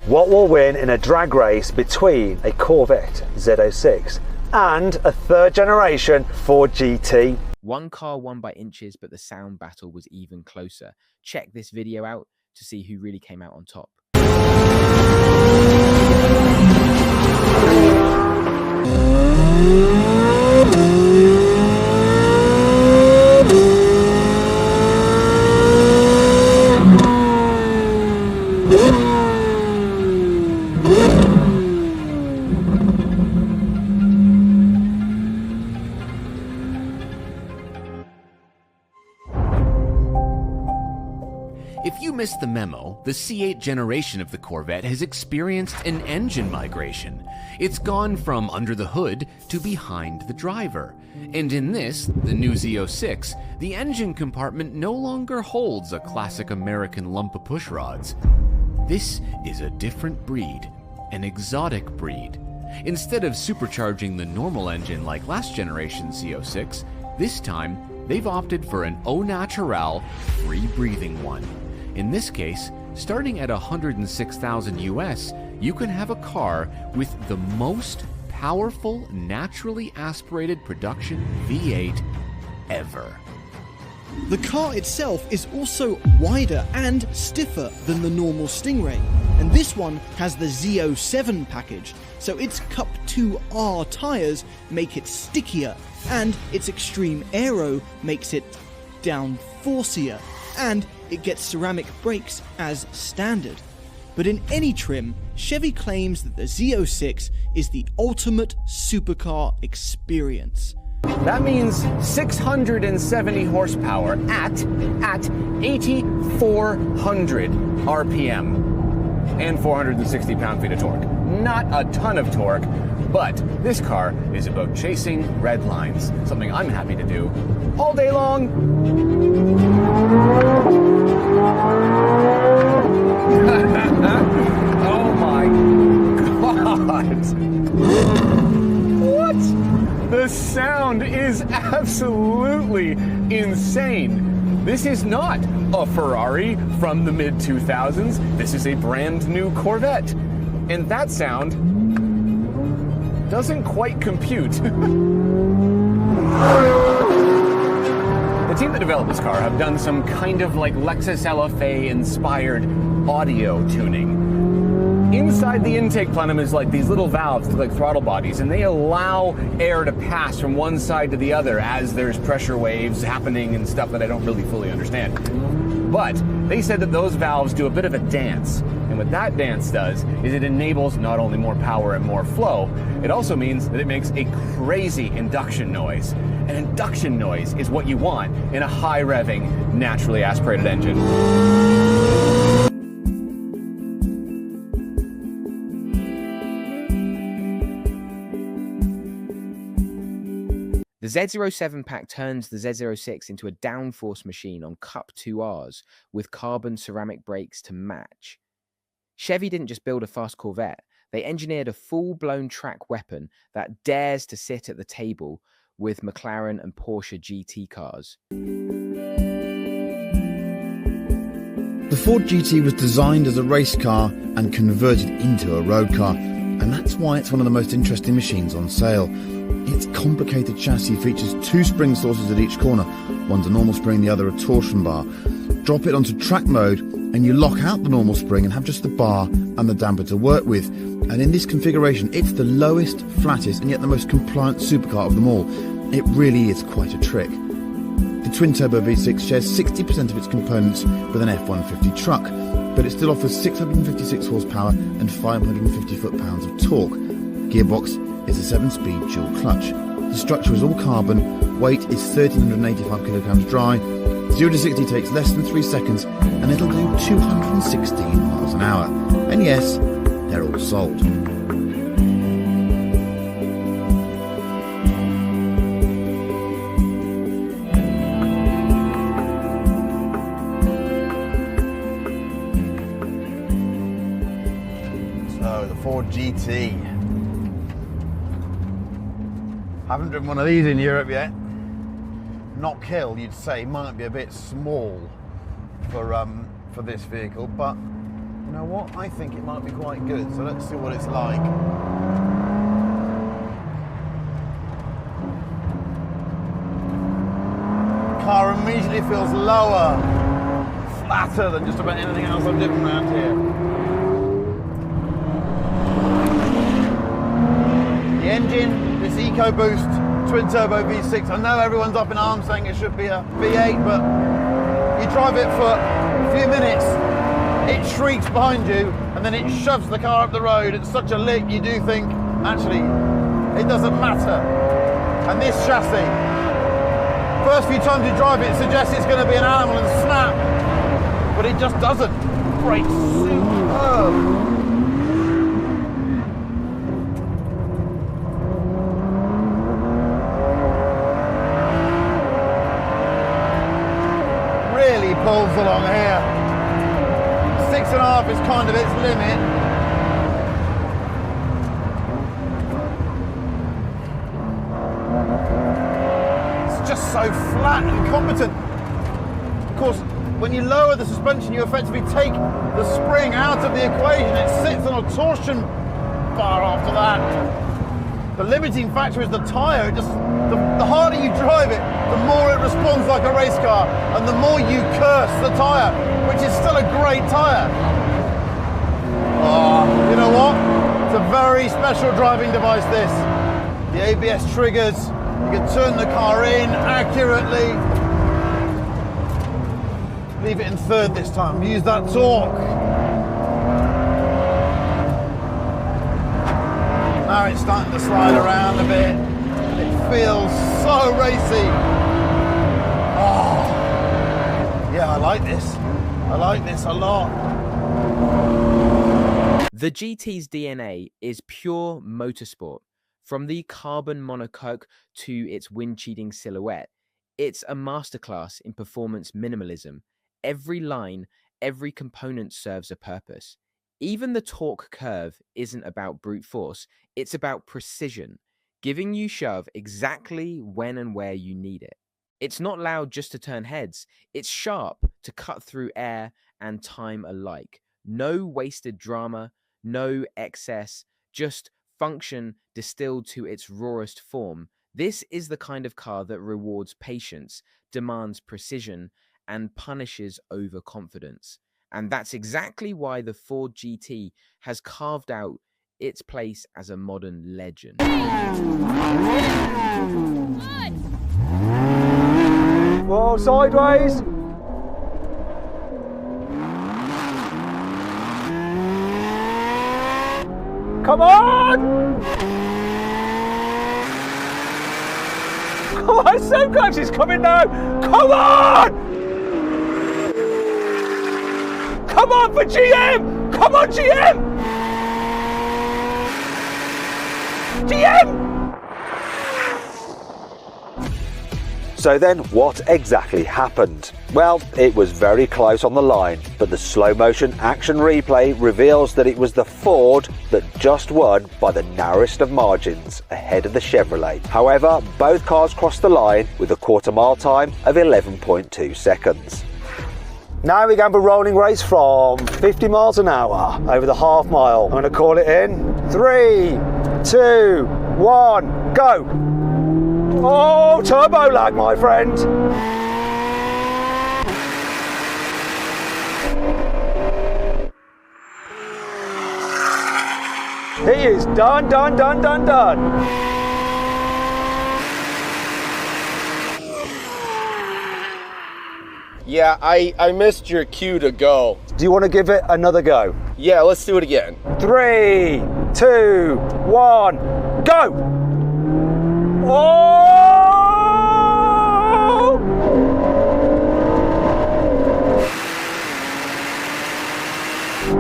What will win in a drag race between a Corvette Z06 and a third generation Ford GT? One car won by inches, but the sound battle was even closer. Check this video out to see who really came out on top. If you missed the memo, the C8 generation of the Corvette has experienced an engine migration. It's gone from under the hood to behind the driver. And in this, the new Z06, the engine compartment no longer holds a classic American lump of pushrods. This is a different breed, an exotic breed. Instead of supercharging the normal engine like last generation Z06, this time they've opted for an au naturel, free-breathing one. In this case, starting at 106,000 US, you can have a car with the most powerful, naturally aspirated production V8 ever. The car itself is also wider and stiffer than the normal Stingray, and this one has the Z07 package, so its Cup 2R tyres make it stickier, and its extreme aero makes it downforcier, and it gets ceramic brakes as standard. But in any trim, Chevy claims that the Z06 is the ultimate supercar experience. That means 670 horsepower at 8,400 RPM and 460 pound-feet of torque. Not a ton of torque, but this car is about chasing red lines, something I'm happy to do all day long. Oh my God. What? The sound is absolutely insane. This is not a Ferrari from the mid-2000s. This is a brand new Corvette. And that sound doesn't quite compute. The team that developed this car have done some kind of like Lexus LFA inspired audio tuning. Inside the intake plenum is like these little valves that look like throttle bodies, and they allow air to pass from one side to the other as there's pressure waves happening and stuff that I don't really fully understand. But they said that those valves do a bit of a dance. And what that dance does is it enables not only more power and more flow, it also means that it makes a crazy induction noise. An induction noise is what you want in a high-revving, naturally aspirated engine. The Z07 pack turns the Z06 into a downforce machine on Cup 2Rs with carbon ceramic brakes to match. Chevy didn't just build a fast Corvette, they engineered a full-blown track weapon that dares to sit at the table with McLaren and Porsche GT cars. The Ford GT was designed as a race car and converted into a road car, and that's why it's one of the most interesting machines on sale. Its complicated chassis features two spring sources at each corner, one's a normal spring, the other a torsion bar. Drop it onto track mode and you lock out the normal spring and have just the bar and the damper to work with. And in this configuration, it's the lowest, flattest and yet the most compliant supercar of them all. It really is quite a trick. The twin-turbo V6 shares 60% of its components with an F-150 truck, but it still offers 656 horsepower and 550 foot-pounds of torque. Gearbox is a 7-speed dual clutch. The structure is all carbon, weight is 1,385 kilograms dry, 0 to 60 takes less than 3 seconds, and it'll do 216 miles an hour. And yes, they're all sold. So, the Ford GT. Haven't driven one of these in Europe yet. Knock Hill, you'd say, might be a bit small for this vehicle, but know what? I think it might be quite good, so let's see what it's like. The car immediately feels lower, flatter than just about anything else I've driven around here. The engine, this EcoBoost twin turbo V6, I know everyone's up in arms saying it should be a V8, but you drive it for a few minutes, it shrieks behind you, and then it shoves the car up the road at such a lick you do think, actually, it doesn't matter. And this chassis, first few times you drive it, it suggests it's going to be an animal and snap, but it just doesn't. Brakes superb. Pulls along here. 6.5 is kind of its limit. It's just so flat and competent. Of course, when you lower the suspension, you effectively take the spring out of the equation. It sits on a torsion bar after that. The limiting factor is the tyre. The harder you drive it, the more it responds like a race car, and the more you curse the tyre, which is still a great tyre. Oh, you know what? It's a very special driving device, this. The ABS triggers, you can turn the car in accurately. Leave it in third this time, use that torque. Now it's starting to slide around a bit. It feels so racy. Oh, yeah, I like this. I like this a lot. The GT's DNA is pure motorsport. From the carbon monocoque to its wind-cheating silhouette, it's a masterclass in performance minimalism. Every line, every component serves a purpose. Even the torque curve isn't about brute force, it's about precision, giving you shove exactly when and where you need it. It's not loud just to turn heads, it's sharp to cut through air and time alike. No wasted drama, no excess, just function distilled to its rawest form. This is the kind of car that rewards patience, demands precision, and punishes overconfidence. And that's exactly why the Ford GT has carved out its place as a modern legend. Whoa, sideways. Come on! Come on, so close, it's coming now! Come on! Come on for GM! Come on, GM! GM! So then, what exactly happened? Well, it was very close on the line, but the slow motion action replay reveals that it was the Ford that just won by the narrowest of margins, ahead of the Chevrolet. However, both cars crossed the line with a quarter-mile time of 11.2 seconds. Now we're going for a rolling race from 50 miles an hour over the half mile. I'm going to call it in. 3, 2, 1, go! Oh, turbo lag, my friend! He is done, done, done, done, done. Yeah, I missed your cue to go. Do you want to give it another go? Yeah, let's do it again. 3, 2, 1, go! Oh!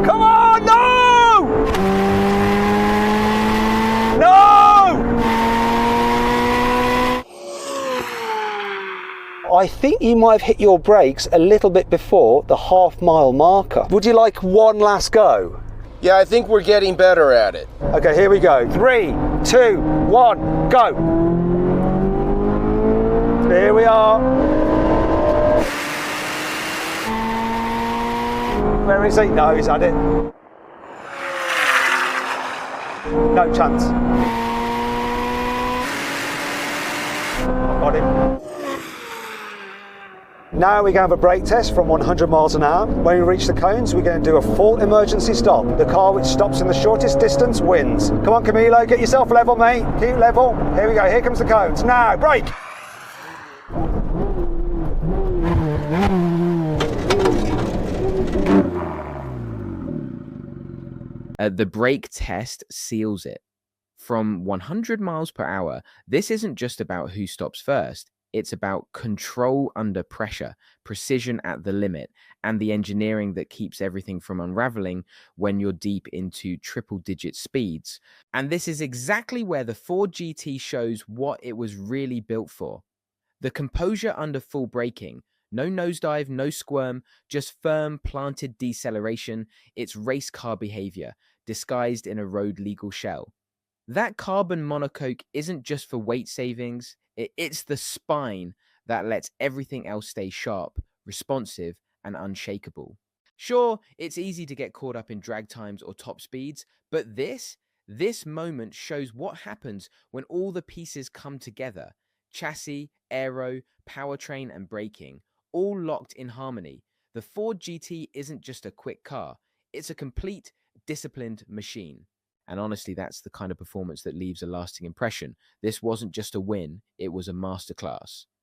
Come on, no! No! I think you might have hit your brakes a little bit before the half-mile marker. Would you like one last go? Yeah, I think we're getting better at it. Okay, here we go. 3, 2, 1, go! Here we are. Where is he? No, he's had it. No chance. Got him. Now we're going to have a brake test from 100 miles an hour. When we reach the cones, we're going to do a full emergency stop. The car which stops in the shortest distance wins. Come on, Camilo, get yourself level, mate. Keep level. Here we go, here comes the cones. Now, brake. The brake test seals it. From 100 miles per hour, this isn't just about who stops first. It's about control under pressure, precision at the limit, and the engineering that keeps everything from unraveling when you're deep into triple-digit speeds. And this is exactly where the Ford GT shows what it was really built for. The composure under full braking, no nosedive, no squirm, just firm, planted deceleration. It's race car behavior, disguised in a road-legal shell. That carbon monocoque isn't just for weight savings. It's the spine that lets everything else stay sharp, responsive, and unshakable. Sure, it's easy to get caught up in drag times or top speeds, but this moment shows what happens when all the pieces come together. Chassis, aero, powertrain, and braking, all locked in harmony. The Ford GT isn't just a quick car. It's a complete, disciplined machine. And honestly, that's the kind of performance that leaves a lasting impression. This wasn't just a win, it was a masterclass.